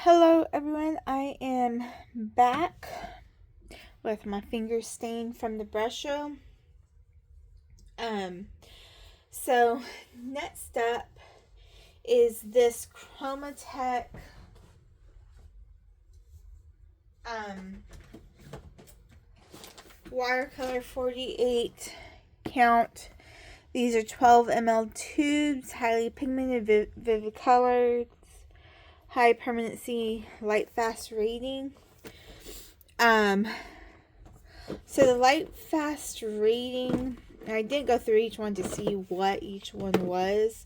Hello everyone, I am back with my fingers stained from the brush show. So next up is this Chromatek watercolor 48 count. These are 12 ml tubes, highly pigmented, vivid colors, high permanency, light fast rating. So the light fast rating, I didn't go through each one to see what each one was,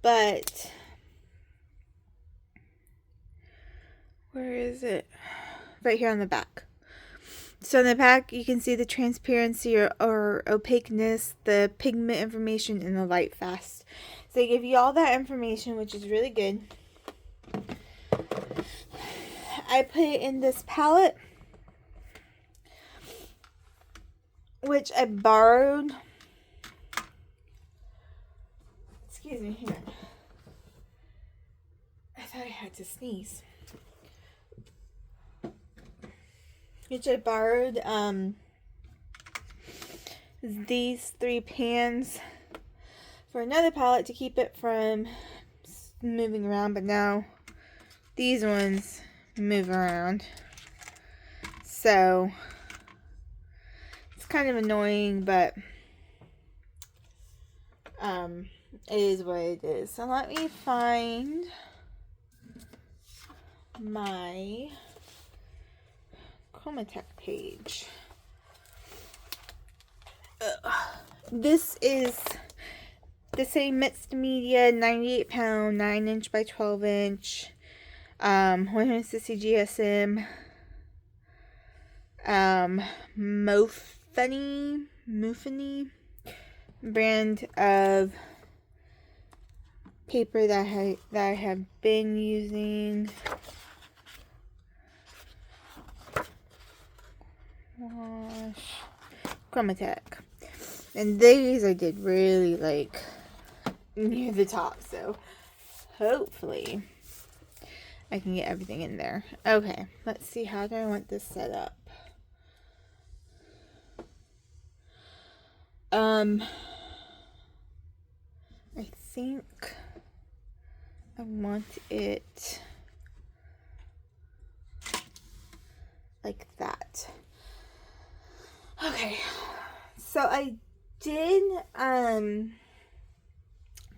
but where is it? Right here on the back. So in the back, you can see the transparency or opaqueness, the pigment information, and the light fast. So they give you all that information, which is really good. I put it in this palette, which I borrowed. Excuse me, here. I thought I had to sneeze. Which I borrowed these 3 pans for another palette to keep it from moving around, but now these ones move around. So it's kind of annoying, but it is what it is. So let me find my Chromatek page. This is the same mixed media, 98 pound, 9 inch by 12 inch, 160 GSM, Mofany brand of paper that I have been using. Chromatek, and these I did really like near the top, so hopefully I can get everything in there. Okay, let's see, how do I want this set up? I think I want it like that. Okay, so I did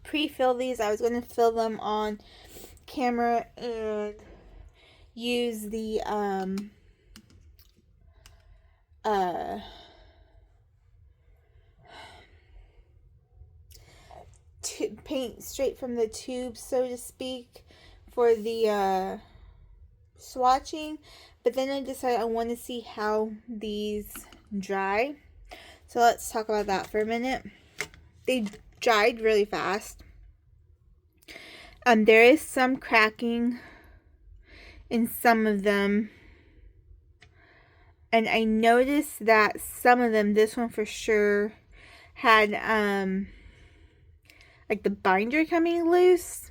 pre-fill these. I was going to fill them on camera and use the paint straight from the tube, so to speak, for the swatching, but then I decided I want to see how these dry. So let's talk about that for a minute. They dried really fast. There is some cracking in some of them, and I noticed that some of them, this one for sure, had like the binder coming loose,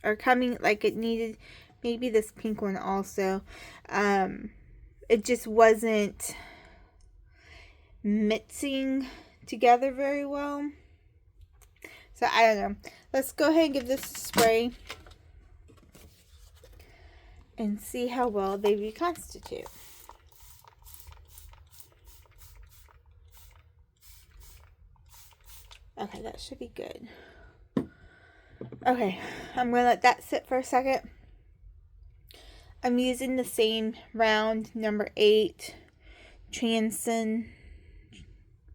or coming like it needed. Maybe this pink one also. It just wasn't mixing together very well. So I don't know. Let's go ahead and give this a spray and see how well they reconstitute. Okay, that should be good. Okay, I'm going to let that sit for a second. I'm using the same round number 8 Transin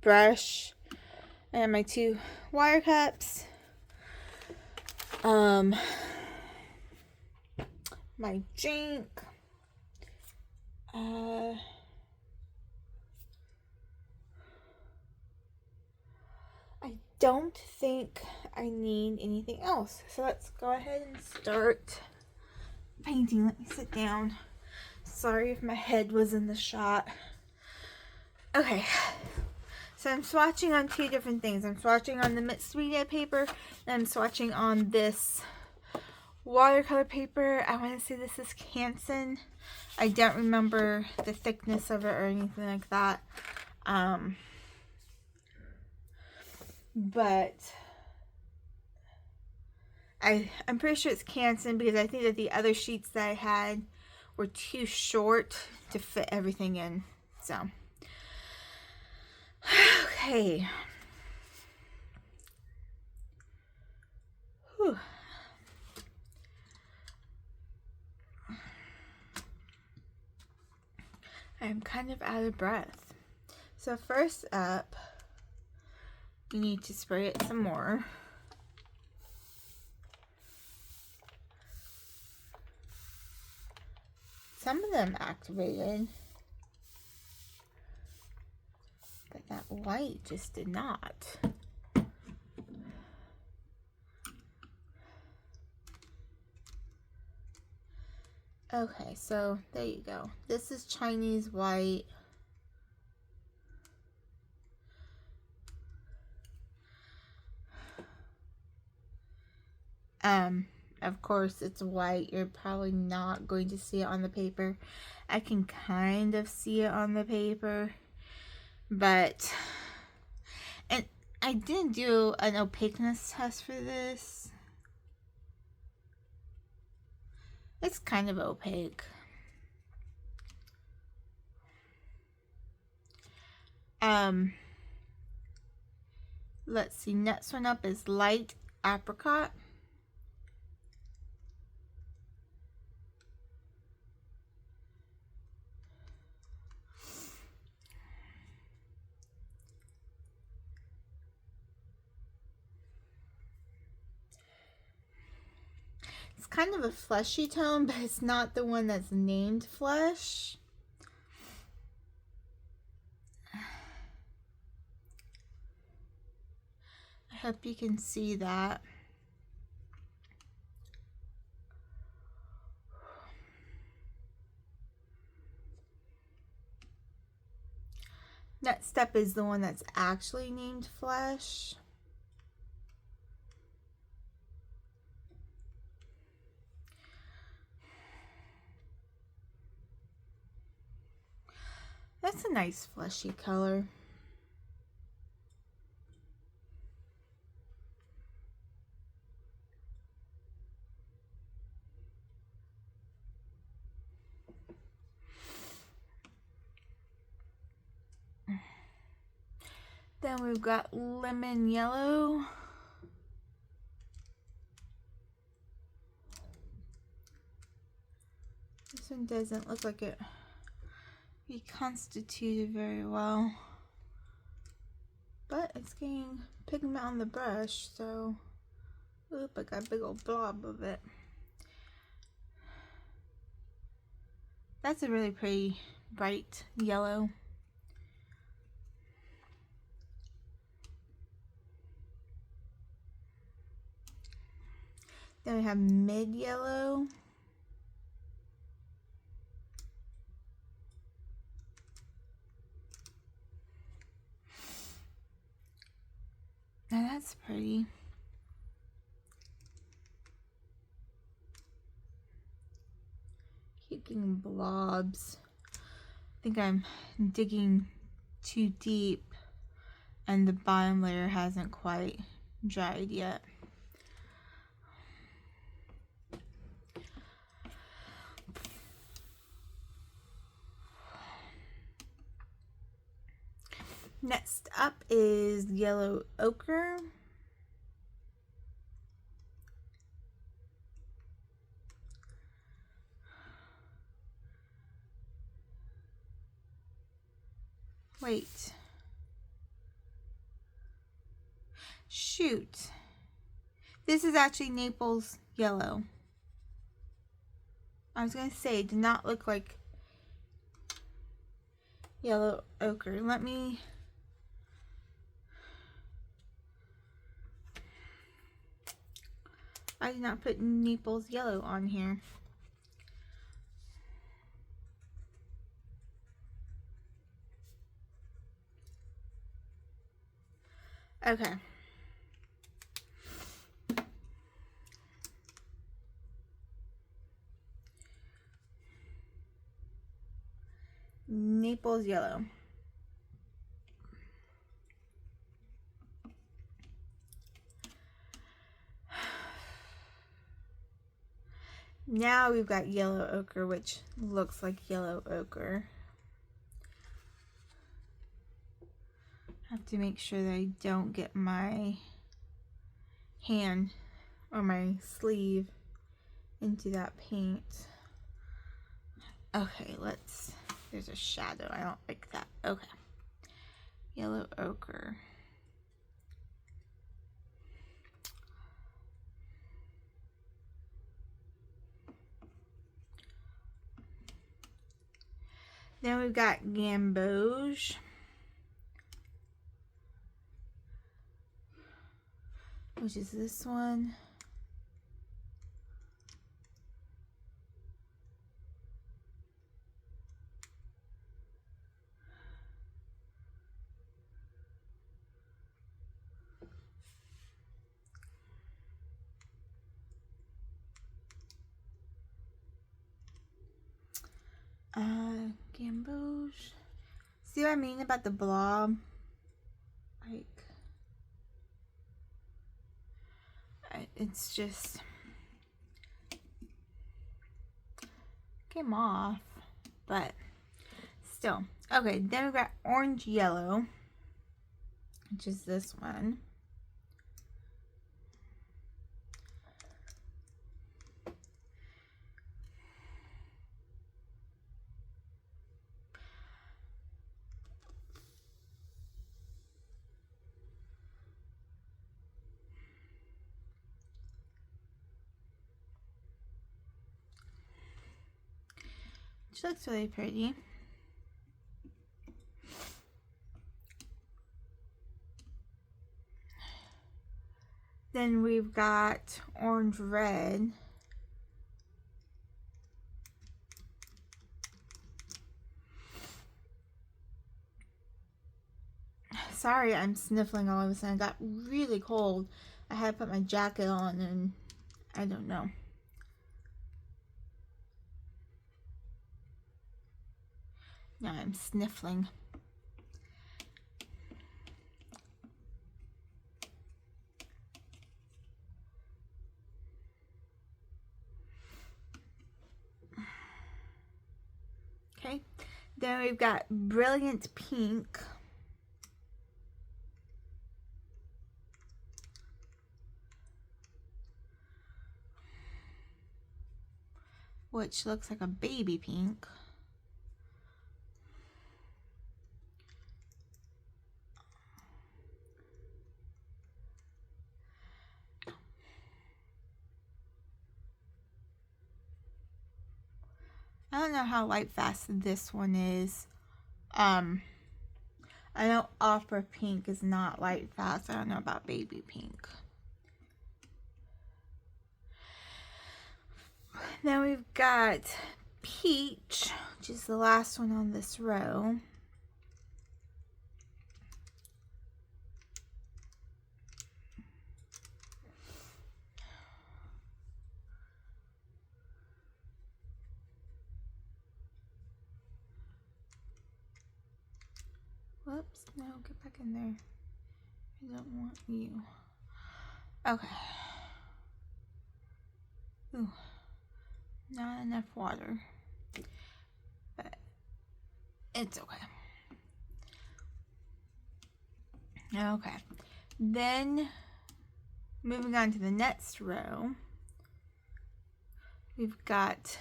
brush and my 2 wire cups. My drink. I don't think I need anything else. So let's go ahead and start painting. Let me sit down. Sorry if my head was in the shot. Okay, so I'm swatching on 2 different things. I'm swatching on the mixed media paper, and I'm swatching on this watercolor paper. I want to say this is Canson. I don't remember the thickness of it or anything like that. But I'm pretty sure it's Canson because I think that the other sheets that I had were too short to fit everything in. So, okay. Whew. I'm kind of out of breath. So first up, you need to spray it some more. Some of them activated, but that white just did not. Okay, so there you go. This is Chinese white. Of course it's white. You're probably not going to see it on the paper. I can kind of see it on the paper, but, and I didn't do an opaqueness test for this. It's kind of opaque. Let's see, next one up is light apricot. It's kind of a fleshy tone, but it's not the one that's named flesh. I hope you can see that. Next step is the one that's actually named flesh. That's a nice fleshy color. Then we've got lemon yellow. This one doesn't look like it reconstituted very well, but it's getting pigment on the brush, so oop, I got a big old blob of it. That's a really pretty bright yellow. Then we have mid yellow. Now that's pretty. Keep getting blobs. I think I'm digging too deep and the bottom layer hasn't quite dried yet. Next up is yellow ochre. Wait. Shoot. This is actually Naples yellow. I was going to say, it did not look like yellow ochre. Let me... I did not put Naples yellow on here. Okay. Naples yellow. Now we've got yellow ochre, which looks like yellow ochre. I have to make sure that I don't get my hand or my sleeve into that paint. Okay, there's a shadow. I don't like that. Okay. Yellow ochre. Then we've got gamboge, which is this one. Gamboge. See what I mean about the blob? Like, it's just came off, but still. Okay, then we've got orange yellow, which is this one. Which looks really pretty. Then we've got orange red. Sorry, I'm sniffling all of a sudden. I got really cold. I had to put my jacket on and I don't know. Now I'm sniffling. Okay, then we've got brilliant pink. Which looks like a baby pink. I don't know how light fast this one is. I know opera pink is not light fast. I don't know about baby pink. Then we've got peach, which is the last one on this row. Whoops, no, get back in there. I don't want you. Okay. Ooh, not enough water. But it's okay. Okay. Then, moving on to the next row, we've got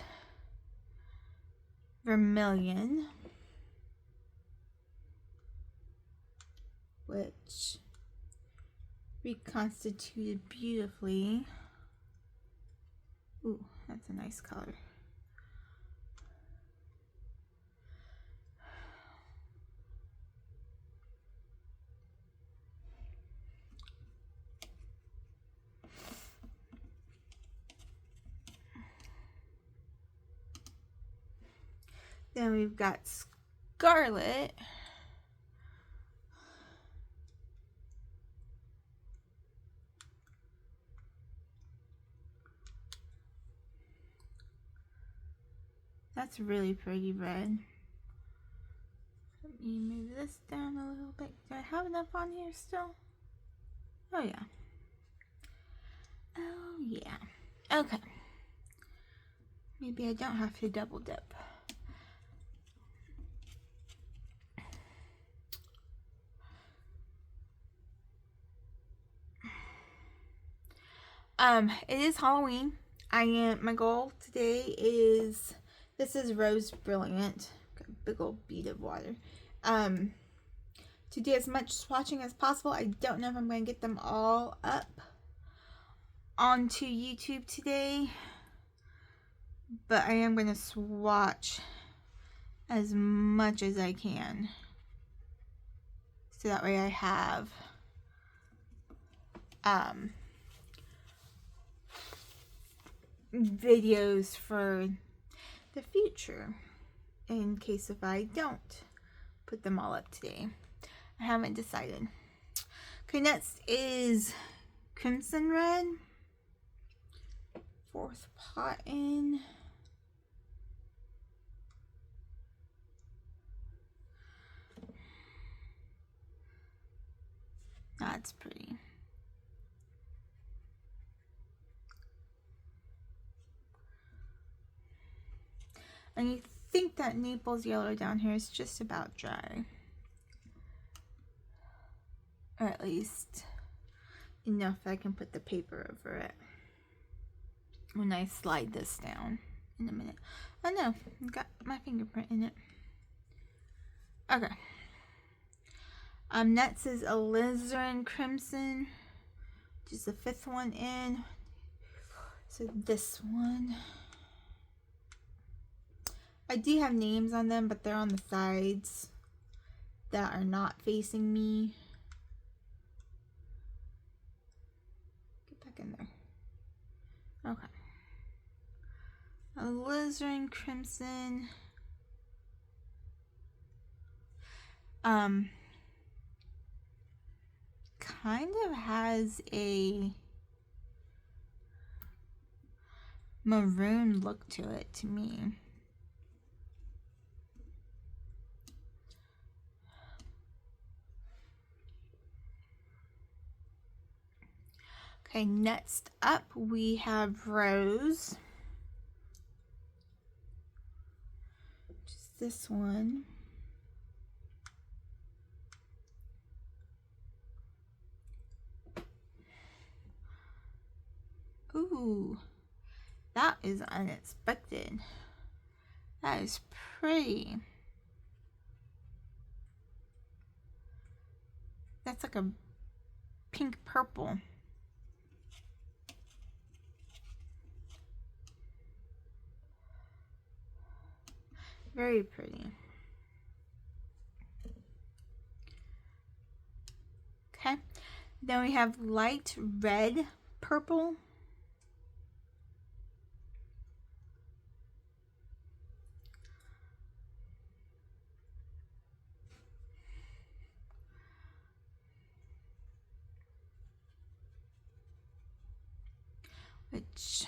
vermilion, which reconstituted beautifully. Ooh, that's a nice color. Then we've got scarlet. That's really pretty red. Let me move this down a little bit. Do I have enough on here still? Oh yeah. Oh yeah. Okay. Maybe I don't have to double dip. It is Halloween. My goal today is, this is Rose Brilliant. Got a big old bead of water. To do as much swatching as possible. I don't know if I'm going to get them all up onto YouTube today, but I am going to swatch as much as I can, so that way I have videos for the future in case if I don't put them all up today. I haven't decided. Okay, next is Crimson Red, 4th pot in. That's pretty. And you think that Naples yellow down here is just about dry. Or at least enough that I can put the paper over it when I slide this down in a minute. Oh no, I've got my fingerprint in it. Okay. Next is Alizarin Crimson, which is the 5th one in. So this one. I do have names on them, but they're on the sides that are not facing me. Get back in there. Okay. Alizarin Crimson. Kind of has a maroon look to it to me. Okay, next up we have Rose, which is this one. Ooh, that is unexpected. That is pretty. That's like a pink purple. Very pretty. Okay, then we have light red purple. Which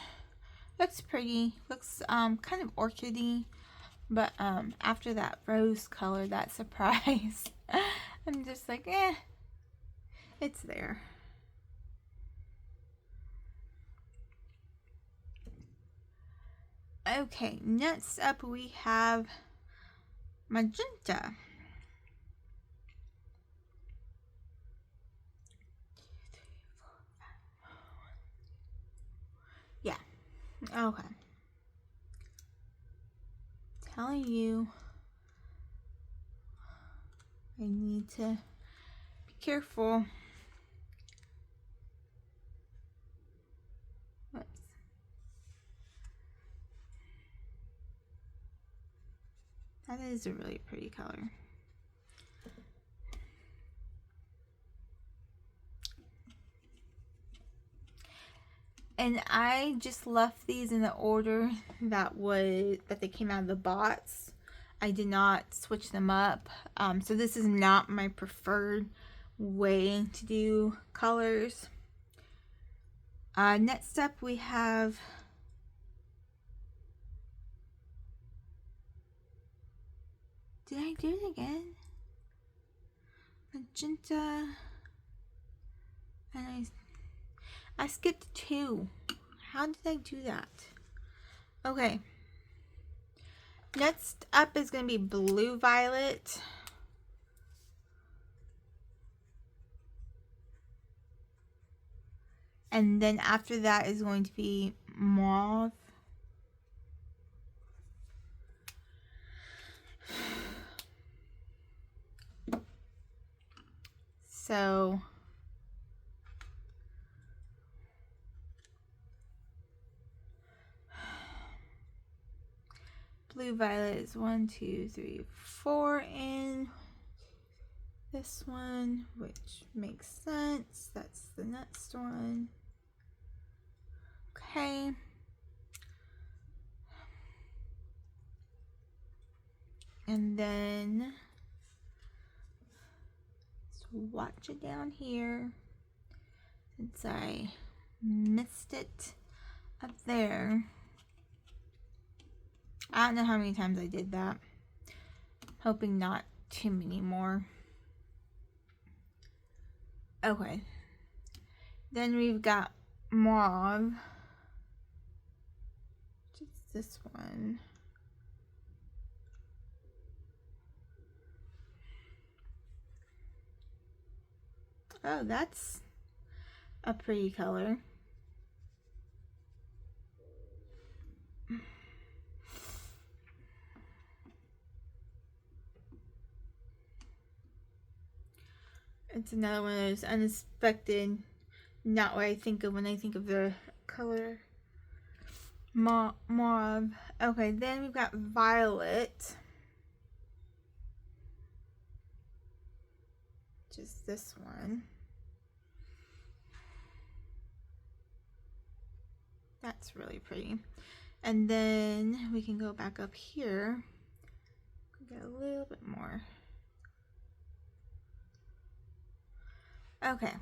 looks pretty, looks kind of orchidy, but after that rose color, that surprise, I'm just like, it's there. Okay, next up we have magenta. Yeah, okay. Telling you, I need to be careful. Whoops. That is a really pretty color. And I just left these in the order that they came out of the box. I did not switch them up. So this is not my preferred way to do colors. Next up we have did I do it again? magenta, and I skipped 2. How did I do that? Okay. Next up is going to be blue violet. And then after that is going to be mauve. So blue violet is 1, 2, 3, 4 in this one, which makes sense. That's the next one. Okay. And then swatch it down here since I missed it up there. I don't know how many times I did that. Hoping not too many more. Okay. Then we've got mauve. Just this one. Oh, that's a pretty color. It's another one of those unexpected, not what I think of when I think of the color mauve. Okay, then we've got violet. Just this one. That's really pretty. And then we can go back up here. Get a little bit more. Okay.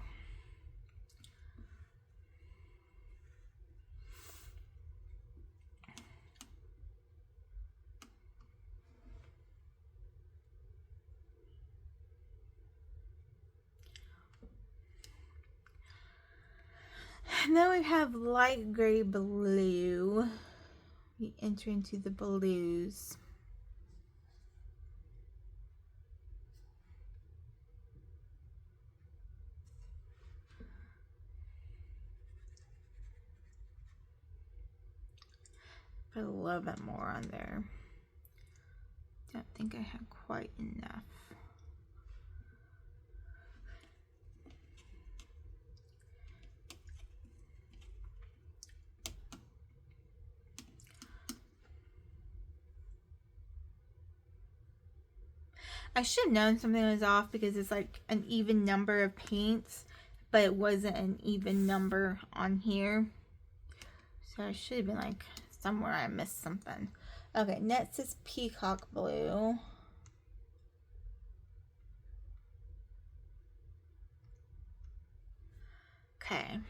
And then we have light gray blue. We enter into the blues. Put a little bit more on there. Don't think I had quite enough. I should have known something was off because it's like an even number of paints, but it wasn't an even number on here. So I should have been like, somewhere I missed something. Okay, next is peacock blue. Okay.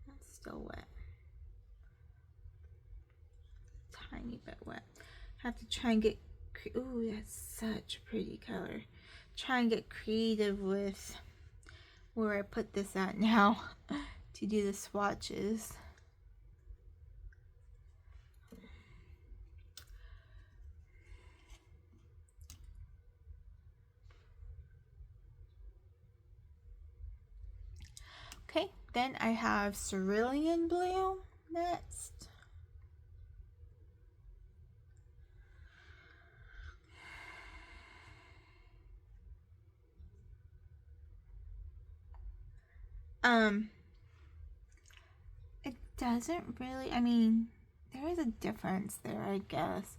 That's still wet. Tiny bit wet. Have to try and get, ooh, that's such a pretty color. Try and get creative with where I put this at now to do the swatches. Okay, then I have cerulean blue next. It doesn't really, I mean, there is a difference there, I guess.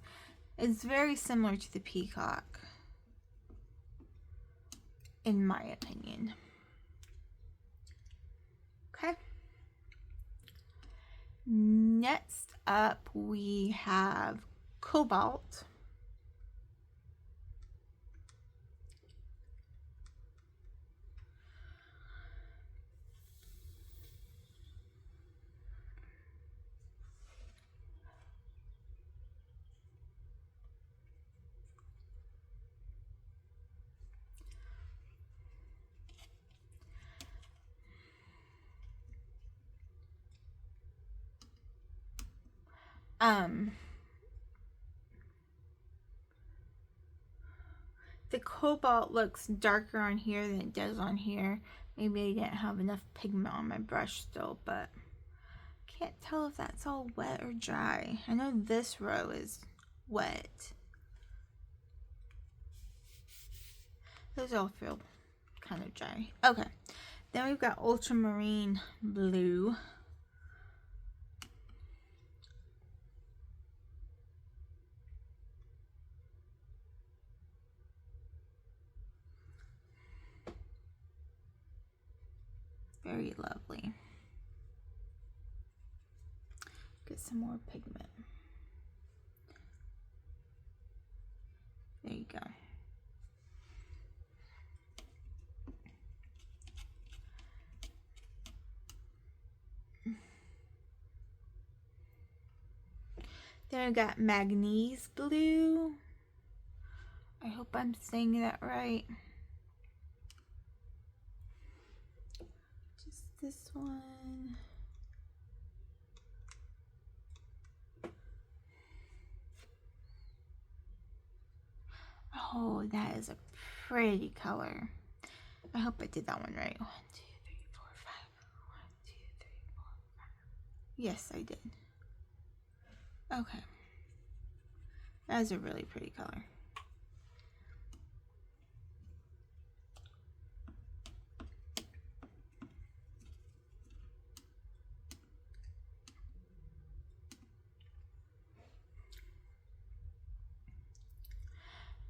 It's very similar to the peacock, in my opinion. Okay. Next up, we have cobalt. The cobalt looks darker on here than it does on here. Maybe I didn't have enough pigment on my brush still, but can't tell if that's all wet or dry. I know this row is wet. Those all feel kind of dry. Okay, then we've got ultramarine blue. Very lovely. Get some more pigment. There you go. Then we got manganese blue. I hope I'm saying that right. Just this one. Oh, that is a pretty color. I hope I did that one right. 1, 2, 3, 4, 5. 1, 2, 3, 4, 5. Yes, I did. Okay. That is a really pretty color.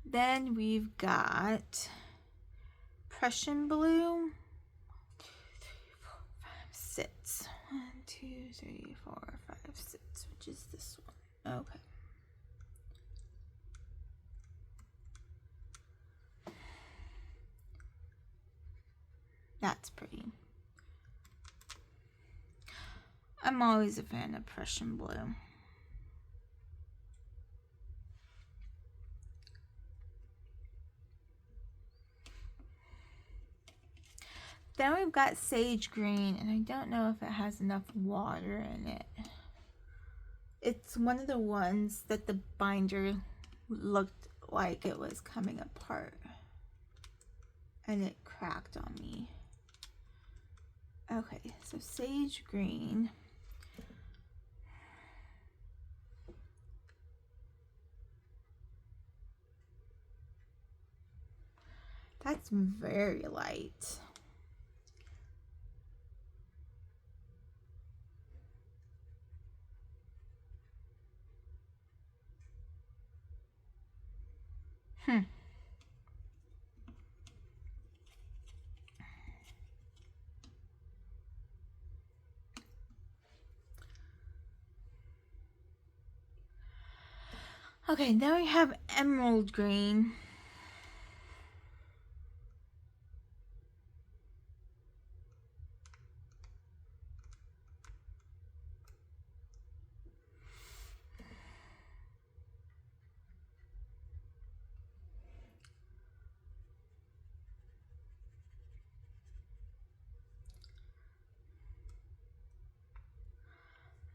Then we've got Prussian blue. 1, 2, 3, 4, 5, 6. 1, 2, 3, 4, 5, 6, which is this one. Okay. That's pretty. I'm always a fan of Prussian blue. Then we've got sage green, and I don't know if it has enough water in it. It's one of the ones that the binder looked like it was coming apart, and it cracked on me. Okay, so sage green. That's very light. Okay, now we have emerald green.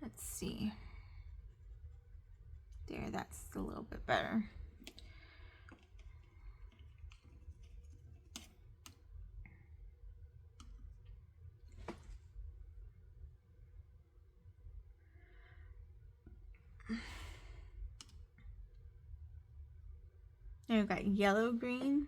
Let's see. There, that's a little bit better. Then we've got yellow green.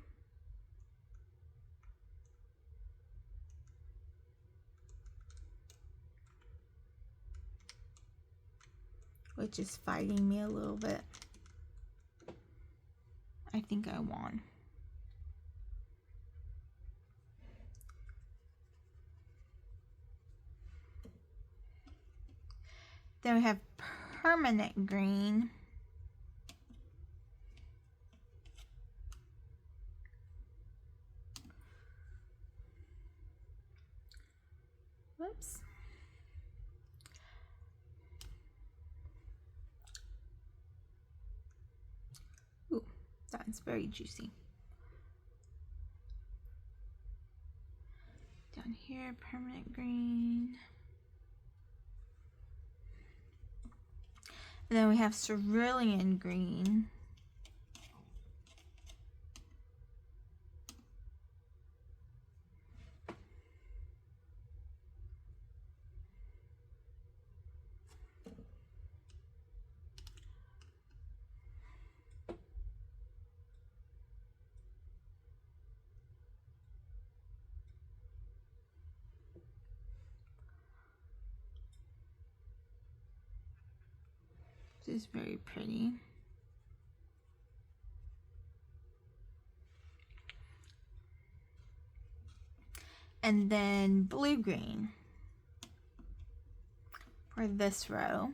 Which is fighting me a little bit. I think I won. Then we have permanent green. Whoops. Ooh, that's very juicy. Down here, permanent green. And then we have cerulean green. This is very pretty. And then blue-green for this row.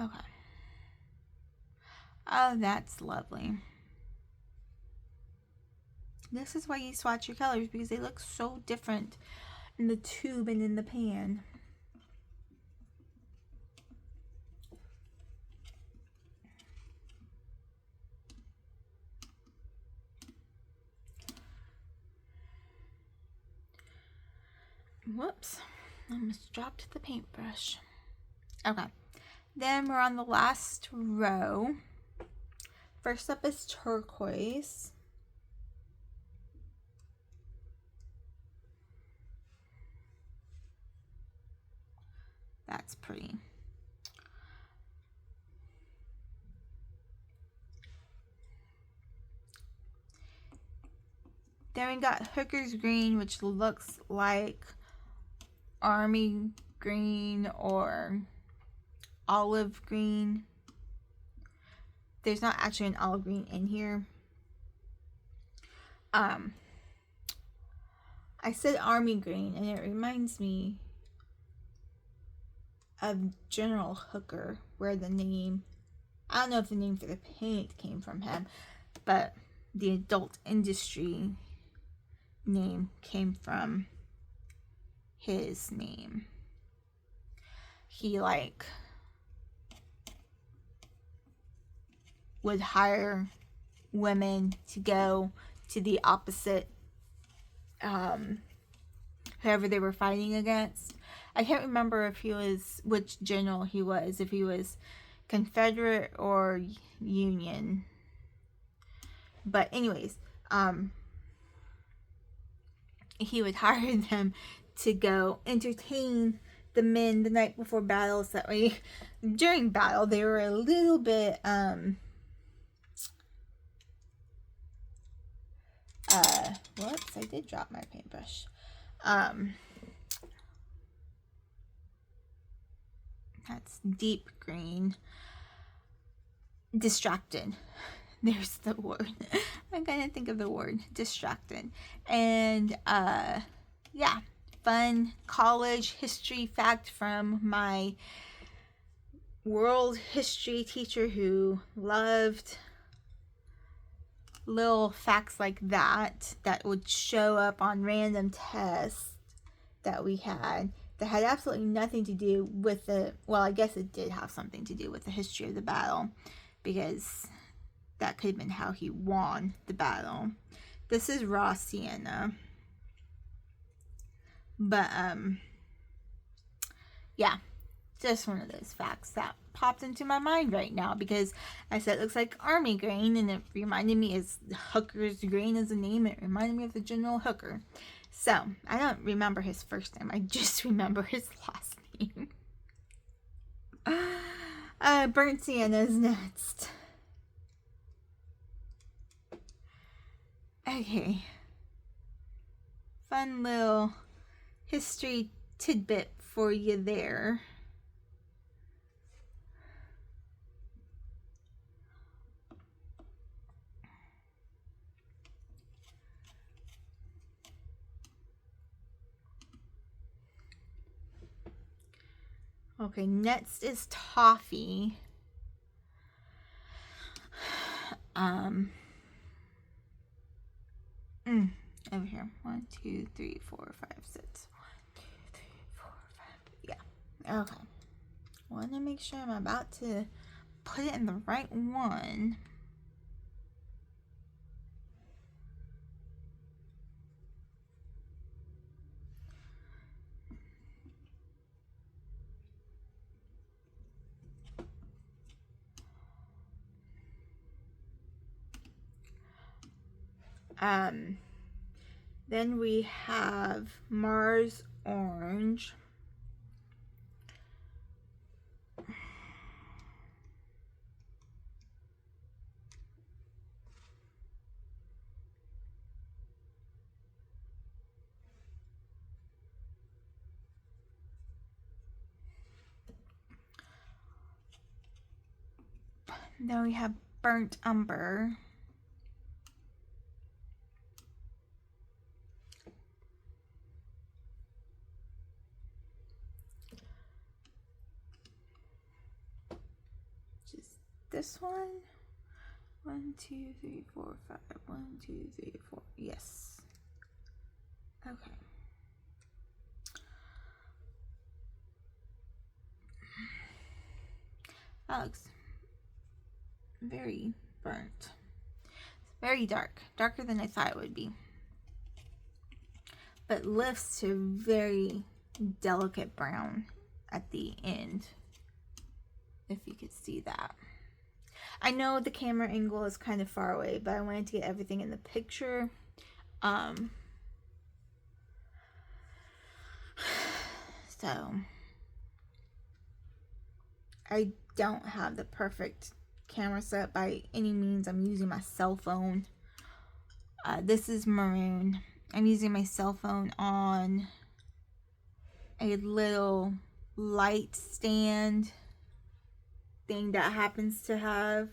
Okay. Oh, that's lovely. This is why you swatch your colors, because they look so different in the tube and in the pan. Whoops, I almost dropped the paintbrush. Okay, then we're on the last row. First up is turquoise. That's pretty. Then we got hooker's green, which looks like army green or olive green. There's not actually an olive green in here. I said army green, and it reminds me of General Hooker, where the name, I don't know if the name for the paint came from him, but the adult industry name came from his name. He like would hire women to go to the opposite whoever they were fighting against. I can't remember if he was, which general he was, if he was Confederate or Union. But anyways, he would hire them to go entertain the men the night before battles. That way, during battle, they were a little bit, whoops, I did drop my paintbrush. That's deep green. Distracted. There's the word. I'm gonna think of the word. Distracted. And yeah, fun college history fact from my world history teacher who loved little facts like that would show up on random tests that we had that had absolutely nothing to do with the, well, I guess it did have something to do with the history of the battle, because that could have been how he won the battle. This is raw sienna. But, yeah, just one of those facts that popped into my mind right now, because I said it looks like army green, and it reminded me, as Hooker's green is the name, it reminded me of the General Hooker. So, I don't remember his first name, I just remember his last name. Burnt sienna is next. Okay. Fun little history tidbit for you there. Okay, next is toffee. Over here. 1, 2, 3, 4, 5, 6. 1, 2, Okay. Want to make sure I'm about to put it in the right one. Then we have Mars Orange. Then we have Burnt Umber. Just this one. 1, 2, 3, 4, 5. 1, 2, 3, 4. Yes. Okay. That looks very burnt. Very dark. Darker than I thought it would be. But lifts to very delicate brown at the end. If you could see that. I know the camera angle is kind of far away, but I wanted to get everything in the picture. So I don't have the perfect camera set by any means. I'm using my cell phone. This is maroon. I'm using my cell phone on a little light stand thing that happens to have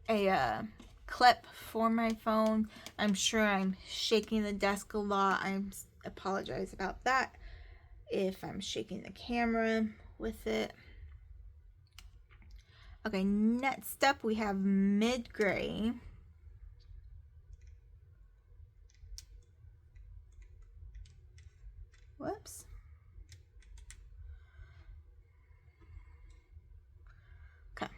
a clip for my phone. I'm sure I'm shaking the desk a lot. I apologize about that if I'm shaking the camera with it. Okay, next up we have mid gray. Whoops. Okay.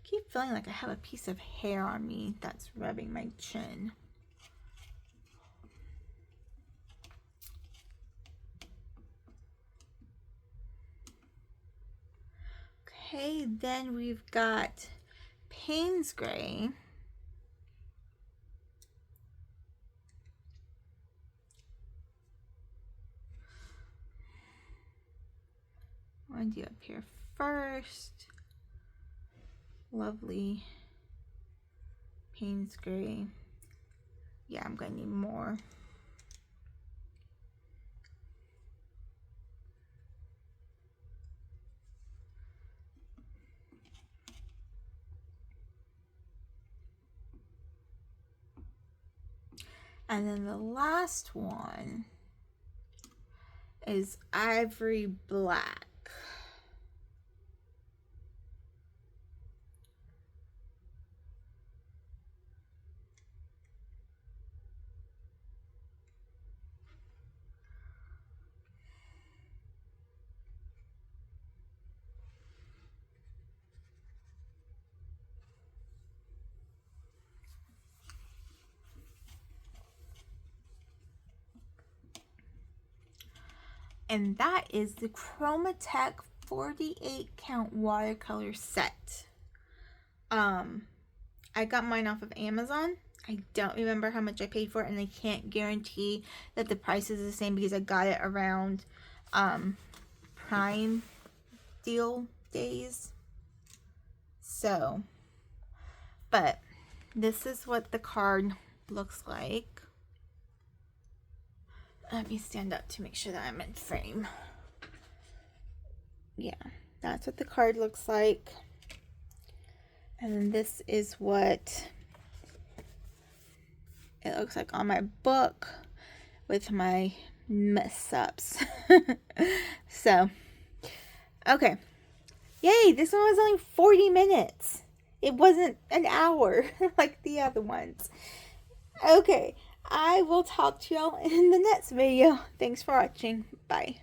Keep feeling like I have a piece of hair on me that's rubbing my chin. Okay, then we've got Payne's Gray. I'm going to do up here first. Lovely Payne's Gray. Yeah, I'm going to need more. And then the last one is Ivory Black. And that is the Chromatek 48 count watercolor set. I got mine off of Amazon. I don't remember how much I paid for it, and I can't guarantee that the price is the same because I got it around Prime deal days. So, but this is what the card looks like. Let me stand up to make sure that I'm in frame. Yeah, that's what the card looks like. And then this is what it looks like on my book with my mess ups. So, Okay. Yay, this one was only 40 minutes. It wasn't an hour like the other ones. Okay, I will talk to y'all in the next video. Thanks for watching. Bye.